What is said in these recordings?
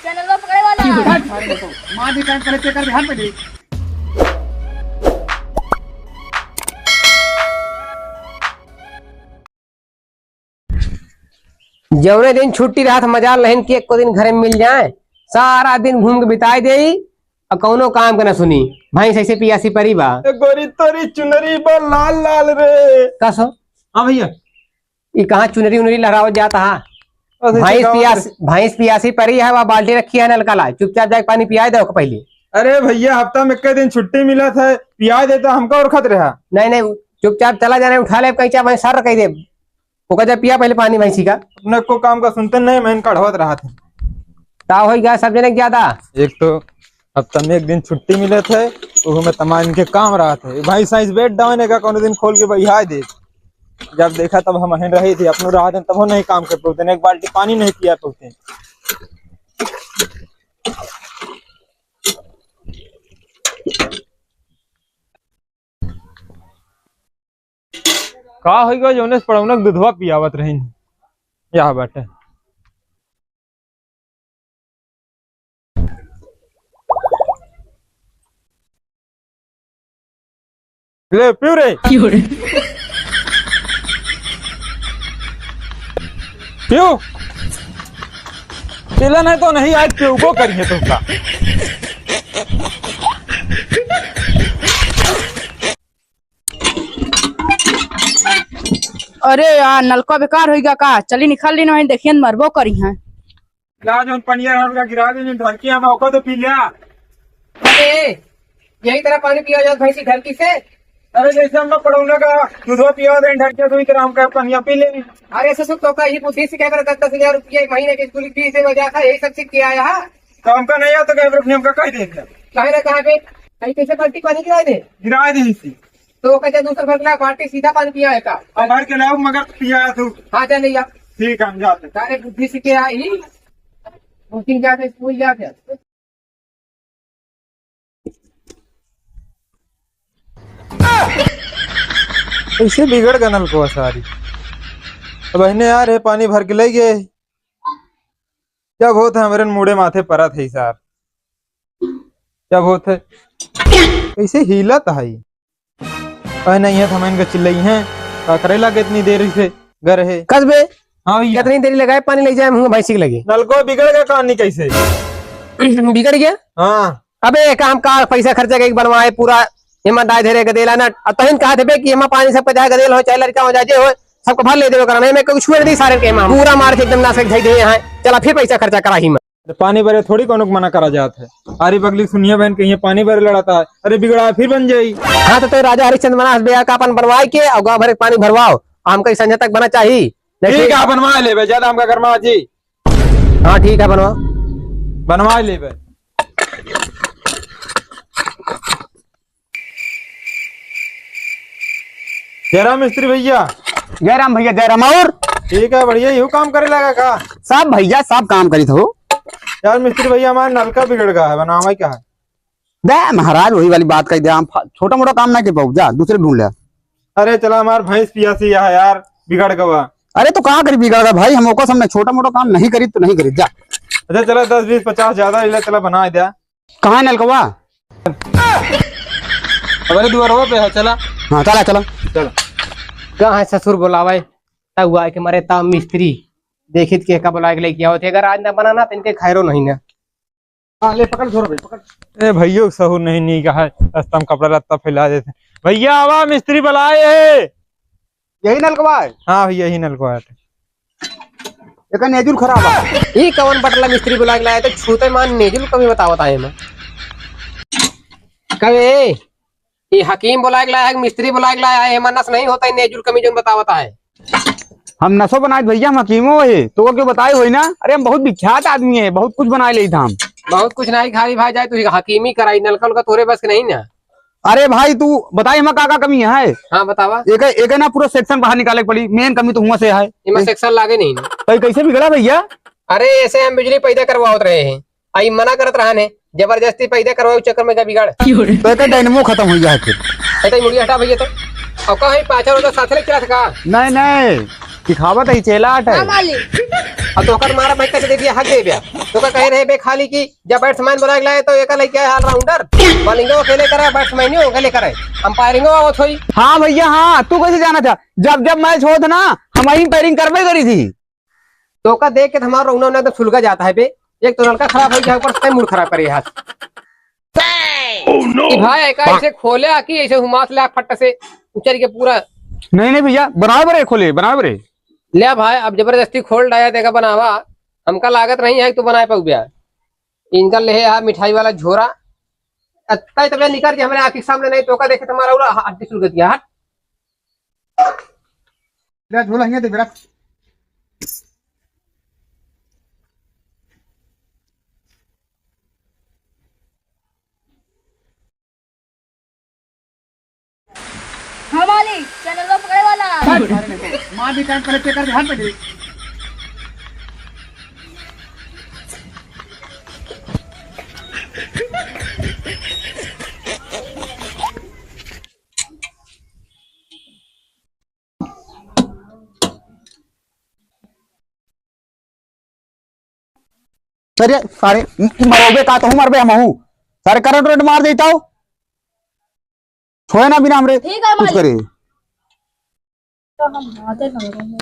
Channel को पकड़े वाला मार दी पहले चेक कर ध्यान पे दे। जौने दिन छुट्टी रहा मजा लहन के एक दिन घरे में मिल जाए, सारा दिन घूम के बिताई दे और कौनो काम के न सुनी। भाई ऐसे पियासी परी बा गोरी तोरी चुनरी बा लाल लाल रे। कसो हाँ भैया ये कहाँ चुनरी उनरी लहराओ जाता है। भैंस पियासी परी है, वह बाल्टी रखी है नलका ला, चुपचाप जाके पानी पिया दो पहले। अरे भैया हफ्ता में कई दिन छुट्टी मिला था, पिया देता हमका और खत रहा। नहीं चुपचाप चला जाने उठा ले कहीं चाहे सर कही दे ओका जब पिया पहले पानी भैंसी का। अपने को काम का सुनते नहीं, मैं कढ़वत रहा था। ता हो गया सब जने ज्यादा। एक तो हफ्ता में एक दिन छुट्टी मिले थे, वो में तमाम इनके काम रहा थे। भाई साइंस बेड डाउन का कौन दिन खोल के बहिया दे। जब देखा तब हम अहन रही थी अपने राह तब वो नहीं काम कर पाते, एक बाल्टी पानी नहीं पिया पाते। का हो गया जो पड़ौनक दूधवा पियावत रही यहाँ बैठे। ले पियो रे पियो, पिला नहीं तो नहीं, आज पियो करिए तुमका। अरे यार नलका बेकार हो गया का, चली निकाल ली नहीं देखिए मरबो करी है। पनिया गिरा दे ढलकिया मौका तो पी लिया। अरे यही तरह पानी पिया जाता भैंसी ढलकी से। अरे जैसे हम लोग पढ़ौना का दूधवा पिया दे ढलकिया तो इतना हम का पनिया पी ले। अरे ऐसे सब तो का ही बुद्धि से क्या कर 10,000 रुपया महीने की स्कूल फीस है वजह था, यही सब सीख के आया है। काम का नहीं आता तो हमका कह दे कहाँ पे कहीं कैसे बाल्टी पानी गिरा दे तो कहते दूसरा भरला बाल्टी सीधा पानी पिया है का। अब भर के लाओ मगर पिया तू। हाँ जा नहीं ठीक है हम जाते। सारे बुद्धि से के आई कोचिंग जाते स्कूल जाते। ऐसे बिगड़ गया नल को सारी। अब बहने यार है पानी भर के ले गए, क्या बहुत है हमारे मुड़े माथे परत है सार, क्या बहुत है कैसे हिलत है। नहीं है हम इनका चिल्लाई है करेला के इतनी देर से घर है कसबे। हाँ भैया कितनी देरी लगाए पानी ले जाए मुँह भैंसी के लगे। नल को बिगड़ गया कहानी कैसे बिगड़ गया। हाँ अबे काम का पैसा खर्चा के बनवाए पूरा हिम्मत डाय धरे गदेला ना तहिन कहा थे कि हम पानी सब जाए गदेल हो चाहे लड़का हो जाए हो सबको भर ले देवे करना मैं कुछ छोड़ दी सारे के पूरा मार के एकदम नाशक धई दे यहाँ चला फिर पैसा खर्चा करा ही मैं। पानी भरे थोड़ी कोनो मना करा जाता है। अरे बगली सुनिए बहन कहीं पानी भरे लड़ाता है, अरे बिगड़ा फिर बन जाये। हाँ तो राजा हरिश्चंद्र बना बेया का अपन बनवाए के और गाँव भर पानी भरवाओ आम कई संजय तक बना चाहिए। ठीक है बनवा ले ज्यादा हमका गरमा जी। हाँ ठीक है बनवा ले। जयराम मिस्त्री भैया। जयराम भैया जयराम। और ठीक है बढ़िया यू काम करे लगा का। सब भैया सब काम करी हो यार मिस्त्री भैया हमारा नलका बिगड़ गया है, बनावा क्या है। दे महाराज वही वाली बात कही दे, हम छोटा मोटा काम ना के पाऊ जा दूसरे ढूंढ ले। अरे चला हमार भैंस पियासी है यार बिगड़ गवा। अरे तो कहाँ करी बिगड़ गया भाई, हम हमने छोटा मोटा काम नहीं करी तो नहीं करी जा। अच्छा चला 10 20 50 ज्यादा चला बना दिया। कहाँ नलकवा हमारे द्वारों पे है चला। हाँ चला चला चला। कहाँ है ससुर बुलावे तब हुआ कि मरे तब मिस्त्री देखित के का बुला के लेके आओ थे अगर आज ना बनाना तो इनके खैरो नहीं ना। हाँ ले पकड़ छोड़ भाई पकड़। ए भैया सहूर नहीं कहा रास्ता में कपड़ा लत्ता फैला देते। भैया आवा मिस्त्री बुलाए है। यही नलकवा है। हाँ भैया यही नलकवा है। एक नेजुल खराब है। ये कौन बटला मिस्त्री बुला के लाया तो छूते मान नेजुल कभी बतावता है मैं कभी ये हकीम बुला के लाया है मिस्त्री बुला के लाया है मनस नहीं होता है नेजुल कमी जो बतावता है। हम नसो बनाए भैया हम हकीमो है तो क्यों बताए हो ना। अरे हम बहुत विख्यात आदमी है, बहुत कुछ बनाए ले था हम। बहुत कुछ नहीं खाली भाई जाए तो हकीमी कराई नलका का तोरे बस के नहीं ना। अरे भाई तू बताई हमें का कमी है। हाँ बतावा। एक ना पूरा सेक्शन बाहर निकाले पड़ी, मेन कमी तो हुआ से है। इमा सेक्शन लागे नहीं ना। तो कैसे बिगड़ा भैया। अरे ऐसे हम बिजली पैदा करवाते रहे हैं आई मना करत रहा ने जबरदस्ती पैदा करवाओ चक्कर में क्या बिगाड़ तो एक डायनेमो खत्म हो गया फिर। मुड़ी हटा भैया तो और कहीं पाछा साथ ले चला था। नहीं नहीं सिखावत है चेलाट है। हाँ मालिक। अब तो कर मारा भाई कैसे दे दिया हक दे दिया तो का कह रहे बे खाली की जब बैट्समैन बुला के लाए तो एक लेके आए ऑलराउंडर बॉलिंग अकेले करे बैट्समैन ही अकेले करे अंपायरिंग आवत होई। हाँ भैया हाँ, तू कैसे जाना था? जब जब मैच हो था ना हम वही पैरिंग करवे करी थी। तो का देख के तो हमारा रोना एकदम सुलगा जाता है बे। एक तो नलका खराब हो गया ऊपर से मूड खराब करे हाथ कि भाई ऐसे खोले आकी ऐसे हुमास ले फट से उचर के पूरा। नहीं नहीं भैया बराबर है, खोले बराबर है। ले भाई अब जबरदस्ती खोल डाया देगा बनावा हमका लागत नहीं है तू बनाए पाऊ बिया इनका ले यार मिठाई वाला झोरा अच्छा तब निकाल के हमारे आंख के सामने नहीं तो का देखे तुम्हारा हड्डी सुल गया हट झोला दे बेटा। हाँ मालिक चैनल को पकड़े वाला। मार भी टाइम पहले चेक करके हाथ पे दे। अरे सारे मरोगे का तो हूँ मरबे हम हूँ सारे करंट वरंट मार देता हूँ छोए ना बिना हमरे ठीक है कुछ मालिक। करे। तो हम आते लग रहे हैं।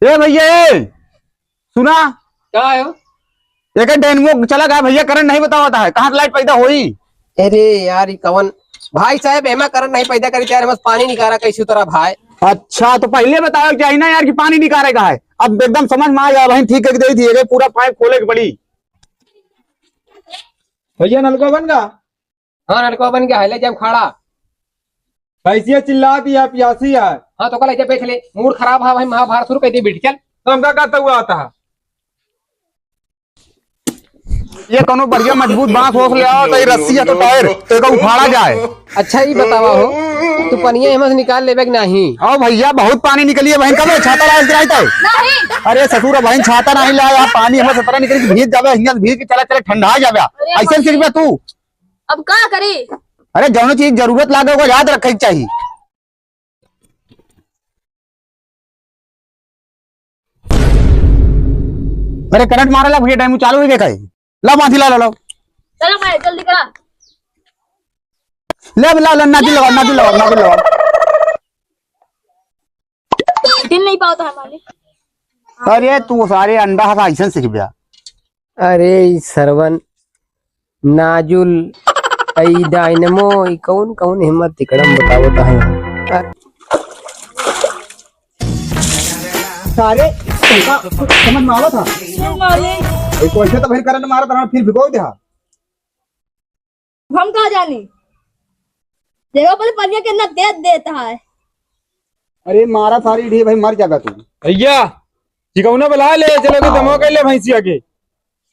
ए भैया ए सुना क्या है वो? एक डायनेमो चला गया भैया, करंट नहीं बता होता है, कहाँ से लाइट पैदा हुई? अरे यार ये कवन भाई साहब एमा करंट नहीं पैदा करी यार बस पानी निकाला कैसे तरह भाई। अच्छा तो पहले बताओ चाहिए ना यार कि पानी निकालेगा है। अब एकदम समझ में आ गया भाई, ठीक कर दी थी अरे पूरा पाइप खोले की पड़ी। भैया नलका बन गया। हाँ नलका बन गया है ले जब खड़ा कैसे चिल्ला दिया प्यासी है। हाँ तो कल बेच ले मूड खराब है भाई महाभारत शुरू कर दी बैठ चल तो हमका कहता हुआ आता है ये कोनो बढ़िया मजबूत बांस हो ले आओ तो ये रस्सी है तो टायर तो एक उखाड़ा जाए। अच्छा ये बतावा हो तू पनिया हिम्मत निकाल लेबे कि नहीं? ओ भैया बहुत पानी निकली है बहन, कब छाता लाए गिराई थे? नहीं अरे ससुर बहन छाता नहीं लाया, पानी हमें सतरा निकली भीज जावे हिंगल भीज के चला चला ठंडा जावे ऐसे सिर्फ तू। अब क्या करे? अरे जौन चीज जरूरत लागे वो याद रखे चाहिए। अरे करंट मारेला भैया टाइम चालू हो गया ला बांधी ला लो चलो भाई जल्दी करा। ले ला नादी लगा नादी लगा नादी लगा। दिन नहीं पाता है मालिक। अरे तू सारे अंडा का ऐसा सीख गया। अरे सरवन नाजुल आई डायनमो ई कौन कौन हिम्मत तिकड़म बतावो तो है सारे समझ में आवा था मालिक तो ऐसे तो फिर करंट मारा था फिर भिगो दिया। हम कहा जानी देखो पहले पनिया कितना तेज देता है। अरे मारा सारी ढी भाई मर जाएगा तू। भैया चिकौना बुला ले चलो दमो कर ले भैंसिया के।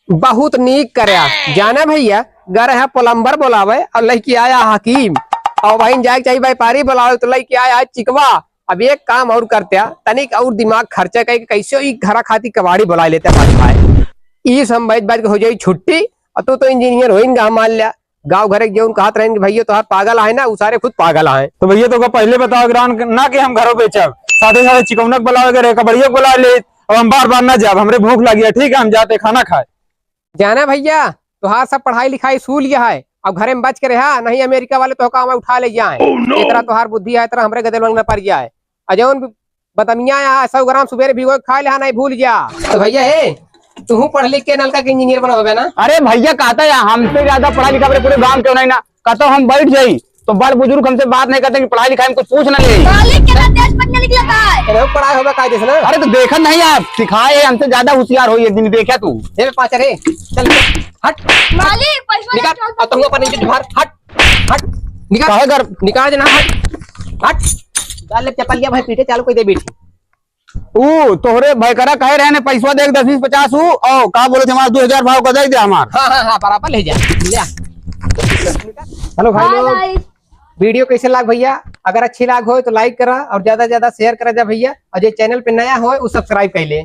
बहुत नीक करया जाना भैया गर है प्लम्बर बुलावे और लड़की आया हकीम और वहीं जाए चाहिए व्यापारी बुलावे तो लड़की आया चिकवा। अब एक काम और करते तनिक और दिमाग खर्चा करके कैसे घर खाती कबाड़ी बुला लेते भाई ये समझ बात हो जाए छुट्टी और तू तो इंजीनियर हो मान लिया गाँव घर जो कहा रहेंगे भैया तो पागल आए ना वो सारे खुद पागल आए। तो भैया तो पहले बताओ ग्रान ना कि हम घरों बेचब साथे साथे चिकौनक बुलावे कबड़िया बुला ले और हम बार बार ना जाब हमरे भूख लगी है। ठीक है हम जाते खाना खाए जाना भैया तुहार सब पढ़ाई लिखाई सूल लिया है अब घरे में बच के रहा नहीं अमेरिका वाले तो काम उठा ले जाए तरह तुहार बुद्धि है तरह हमरे गदल में पड़ जाए अजौन बदमिया 100 ग्राम सुबह भिगो खा ले नहीं भूल जा। तो भैया है तू पढ़ लिख के नलका के इंजीनियर बनाओगे ना? अरे भैया कहता है हमसे ज्यादा पढ़ा लिखा पूरे गांव क्यों नहीं ना कहता हम बैठ जाई तो बड़ बुजुर्ग हमसे बात नहीं करते कि पढ़ाई लिखाई में कुछ पूछ ना ले। मालिक कितना तेज पनिया निकलता है। पढ़ाई होगा कायदे से ना। अरे तो देखा नहीं आप सिखाए हमसे ज्यादा होशियार हो एक दिन देखा तू। पाँच रे चल हट मालिक पैसा निकाल और तुम पर नीचे बाहर हट हट निकाल काहे घर निकाल देना हट हट डाल ले चपलिया भाई पीटे चालू कोई दे बैठी ऊ तोहरे भाई करा कहे रहे ने पैसा दे 10-20-50 हूँ और का बोले थे हमारा 2000 भाव का दे दे हमार। हाँ बराबर ले जा ले हेलो भाई हाँ लोग भाई वीडियो कैसे लाग भैया अगर अच्छी लाग हो तो लाइक करा और ज्यादा से ज्यादा शेयर करा जा भैया और जो चैनल पे नया हो वो सब्सक्राइब कर ले।